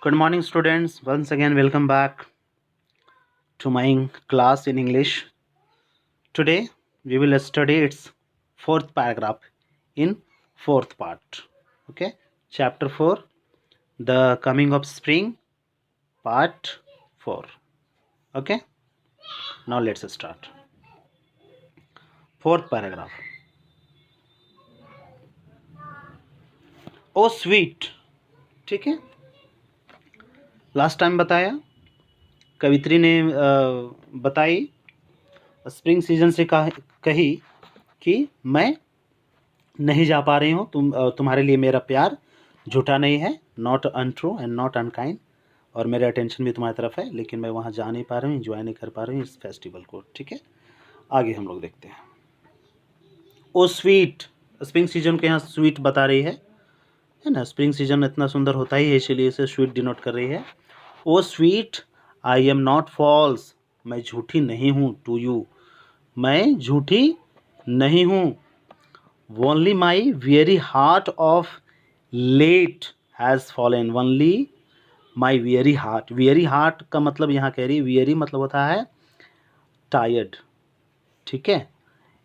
Good morning, students. Once again, welcome back to my class in English. Today, we will study its fourth paragraph in fourth part. Okay, chapter 4, The Coming of Spring, part 4. Okay, now let's start. Fourth paragraph. Oh, sweet. ठीक है, last time बताया, कवित्री ने बताई, spring season से कही कि मैं नहीं जा पा रही हूँ, तुम्हारे लिए मेरा प्यार झूठा नहीं है, not untrue and not unkind, और मेरा अटेंशन भी तुम्हारी तरफ है, लेकिन मैं वहाँ जा नहीं पा रही हूँ, इंजॉय नहीं कर पा रही हूँ इस फेस्टिवल को। ठीक है, आगे हम लोग देखते हैं। ओ स्वीट, स्प्रिंग सीजन के यहाँ स्वीट बता रही है ना, स्प्रिंग सीजन इतना सुंदर होता ही है, इसलिए इसे स्वीट डिनोट कर रही है। O sweet, I am not false, मैं झूठी नहीं हूँ, टू यू, मैं झूठी नहीं हूँ। Only my very heart of late has fallen. Only my very heart. Very heart का मतलब यहाँ कह रही है, weary मतलब होता है tired. ठीक है,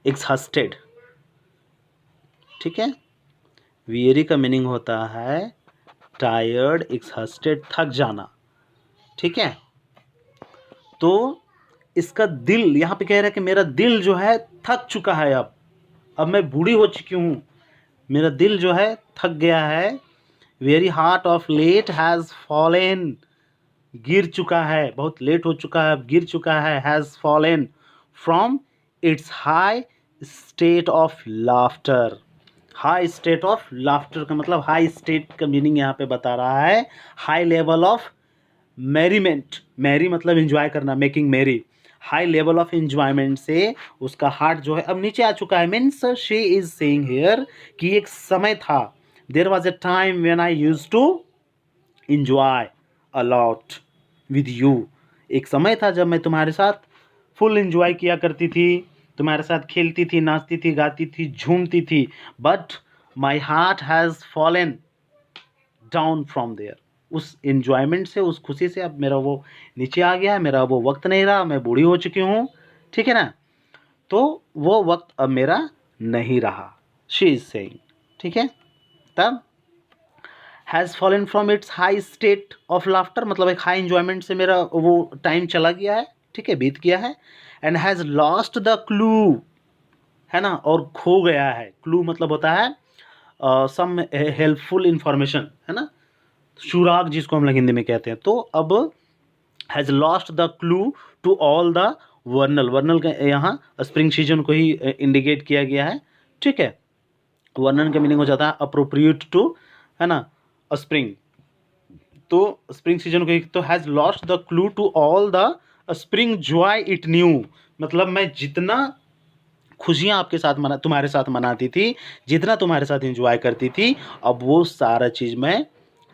exhausted. ठीक है, weary का मीनिंग होता है tired, exhausted, थक जाना। ठीक है, तो इसका दिल यहाँ पे कह रहा है कि मेरा दिल जो है थक चुका है, अब मैं बूढ़ी हो चुकी हूँ, मेरा दिल जो है थक गया है। Very heart of late has fallen, गिर चुका है, बहुत लेट हो चुका है, गिर चुका है, has fallen from its high state of laughter. High state of laughter का मतलब, हाई स्टेट का मीनिंग यहाँ पे बता रहा है high level of merriment. Merry मतलब इंजॉय करना, making merry. High level of enjoyment से उसका हार्ट जो है अब नीचे आ चुका है। Means she is saying here कि एक समय था, there was a time when I used to enjoy a lot with you. एक समय था जब मैं तुम्हारे साथ फुल इंजॉय किया करती थी, तुम्हारे साथ खेलती थी, नाचती थी, गाती थी, झूमती थी। But my heart has fallen down from there. उस इन्जॉयमेंट से, उस खुशी से अब मेरा वो नीचे आ गया है, मेरा वो वक्त नहीं रहा, मैं बूढ़ी हो चुकी हूँ। ठीक है ना, तो वो वक्त अब मेरा नहीं रहा, शी इज सेइंग। ठीक है, तब has fallen from its high state of laughter मतलब एक हाई इन्जॉयमेंट से मेरा वो टाइम चला गया है, ठीक है, बीत गया है। And has lost the clue, है ना, और खो गया है। क्लू मतलब होता है सम हेल्पफुल इंफॉर्मेशन, है ना, सुराग जिसको हम लोग हिंदी में कहते हैं। तो अब has lost the clue to all the vernal, vernal का यहाँ स्प्रिंग सीजन को ही इंडिकेट किया गया है। ठीक है, वर्नल का मीनिंग हो जाता है अप्रोप्रिएट टू, है ना, स्प्रिंग। तो स्प्रिंग सीजन को तो has lost the clue to all the spring joy it knew, मतलब मैं जितना खुशियाँ आपके साथ तुम्हारे साथ मनाती थी, जितना तुम्हारे साथ एंजॉय करती थी, अब वो सारा चीज़ मैं,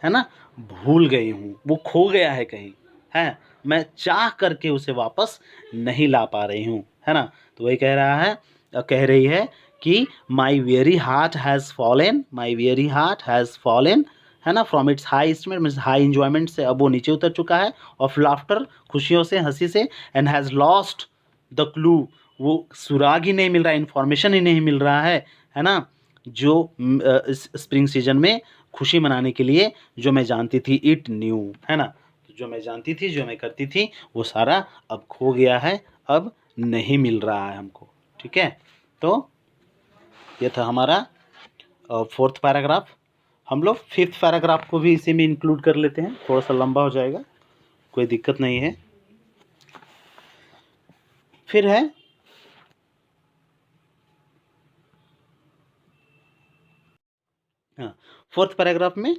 है ना, भूल गई हूँ, वो खो गया है कहीं, है, मैं चाह करके उसे वापस नहीं ला पा रही हूँ, है ना। तो वही कह रही है कि my very heart has fallen, my very heart has fallen, है ना, from its high state means high enjoyment से अब वो नीचे उतर चुका है, ऑफ लाफ्टर खुशियों से, हंसी से, and has lost the clue, वो सुराग ही नहीं मिल रहा है, इन्फॉर्मेशन ही नहीं मिल रहा है ना, जो इस स्प्रिंग सीजन में खुशी मनाने के लिए जो मैं जानती थी, इट न्यू, है ना, जो मैं जानती थी, जो मैं करती थी, वो सारा अब खो गया है, अब नहीं मिल रहा है हमको। ठीक है, तो ये था हमारा फोर्थ पैराग्राफ। हम लोग फिफ्थ पैराग्राफ को भी इसी में इंक्लूड कर लेते हैं, थोड़ा सा लंबा हो जाएगा, कोई दिक्कत नहीं है। फिर है हाँ, फोर्थ पैराग्राफ में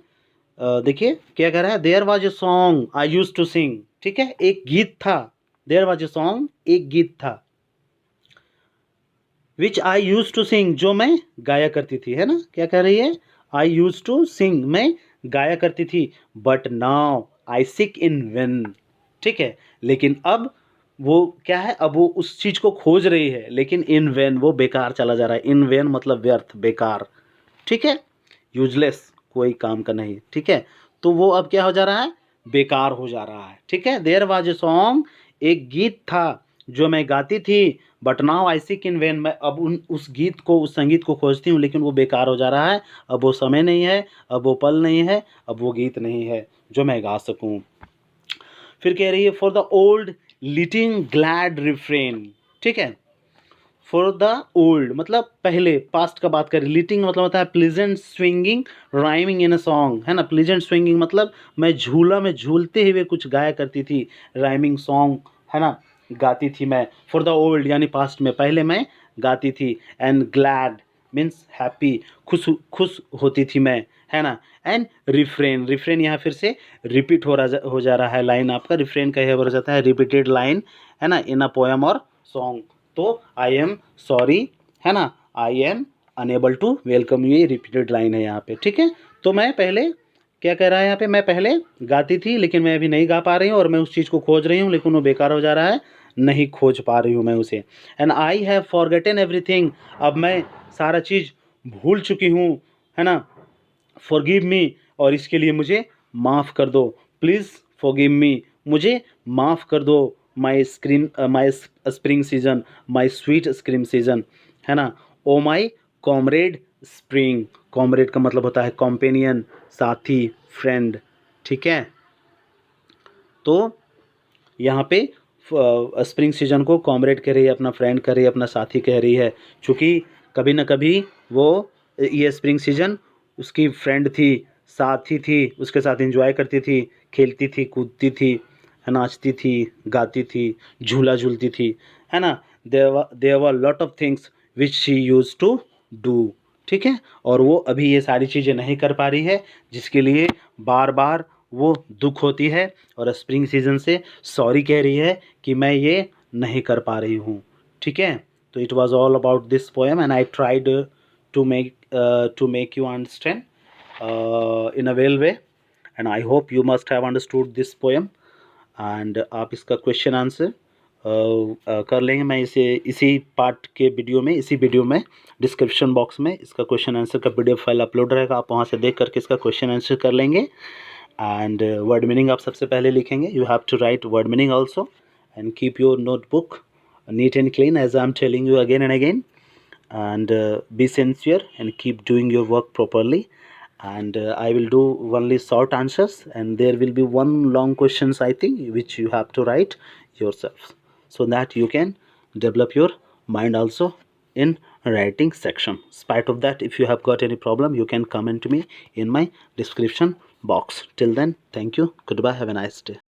देखिए क्या कह रहा है, there was a song I use to sing. ठीक है, एक गीत था, देयर वाज ए सॉन्ग, एक गीत था, विच आई यूज टू सिंग, जो मैं गाया करती थी, है ना, क्या कह रही है, आई यूज टू सिंग, मैं गाया करती थी, but now I sick in when. ठीक है, लेकिन अब वो क्या है, अब वो उस चीज़ को खोज रही है, लेकिन इन वेन वो बेकार चला जा रहा है। इन वेन मतलब व्यर्थ, बेकार। ठीक है, यूजलेस, कोई काम का नहीं। ठीक है, तो वो अब क्या हो जा रहा है, बेकार हो जा रहा है। ठीक है, देयर वाज ए सॉन्ग, एक गीत था जो मैं गाती थी, but now I seek in when, मैं अब उस गीत को, उस संगीत को खोजती हूँ, लेकिन वो बेकार हो जा रहा है। अब वो समय नहीं है, अब वो पल नहीं है, अब वो गीत नहीं है जो मैं गा सकूँ। फिर कह रही है for the old lilting glad refrain. ठीक है, फॉर द ओल्ड मतलब पहले, पास्ट का बात करें। लिटिंग मतलब होता है pleasant swinging rhyming in a song, है ना। प्लीजेंट स्विंगिंग मतलब मैं झूला में झूलते हुए कुछ गाया करती थी, राइमिंग सॉन्ग, है ना, गाती थी मैं। फॉर द ओल्ड यानी पास्ट में, पहले मैं गाती थी। एंड ग्लैड मीन्स हैप्पी, खुश खुश होती थी मैं, है ना। एंड रिफ्रेन, रिफ्रेन यहाँ फिर से रिपीट हो जा रहा है लाइन आपका। रिफ्रेन का हो जाता है रिपीटेड लाइन, है ना, इन अ पोएम और सॉन्ग। तो आई एम सॉरी, है ना, I am unable to welcome you, ये रिपीटेड लाइन है यहाँ पे। ठीक है, तो मैं पहले क्या कह रहा है यहाँ पे, मैं पहले गाती थी लेकिन मैं अभी नहीं गा पा रही हूँ, और मैं उस चीज़ को खोज रही हूँ लेकिन वो बेकार हो जा रहा है, नहीं खोज पा रही हूँ मैं उसे। And I have forgotten everything, अब मैं सारा चीज़ भूल चुकी हूँ, है ना। फॉरगिव मी, और इसके लिए मुझे माफ़ कर दो। प्लीज़ फॉरगिव मी, मुझे माफ़ कर दो। My spring season, my sweet spring season, है ना। O my comrade spring, comrade का मतलब होता है कॉम्पेनियन, साथी, फ्रेंड। ठीक है, तो यहाँ पे स्प्रिंग सीजन को कॉमरेड कह रही है, अपना फ्रेंड कह रही है, अपना साथी कह रही है, क्योंकि कभी ना कभी वो, ये स्प्रिंग सीजन उसकी फ्रेंड थी, साथी थी, उसके साथ एंजॉय करती थी, खेलती थी, कूदती थी, नाचती थी, गाती थी, झूला झूलती थी, है ना। There were lot of things which she use to do. ठीक है, और वो अभी ये सारी चीज़ें नहीं कर पा रही है, जिसके लिए बार बार वो दुख होती है, और स्प्रिंग सीजन से सॉरी कह रही है कि मैं ये नहीं कर पा रही हूँ। ठीक है, तो it was all about this poem, and I tried to make you understand in a well way, and I hope you must have understood this poem. And आप इसका क्वेश्चन आंसर कर लेंगे। मैं इसी पार्ट के वीडियो में, इसी video में डिस्क्रिप्शन बॉक्स में इसका क्वेश्चन आंसर का PDF फाइल अपलोड रहेगा, आप वहाँ से देख करके इसका क्वेश्चन आंसर कर लेंगे। एंड वर्ड मीनिंग आप सबसे पहले लिखेंगे, you have to write word meaning also, and keep your notebook neat and clean as I'm telling you again and again, and be sincere and keep doing your work properly. And I will do only short answers, and there will be one long questions, I think, which you have to write yourself, so that you can develop your mind also in writing section. Spite of that, if you have got any problem, you can comment to me in my description box. Till then, thank you, goodbye, have a nice day.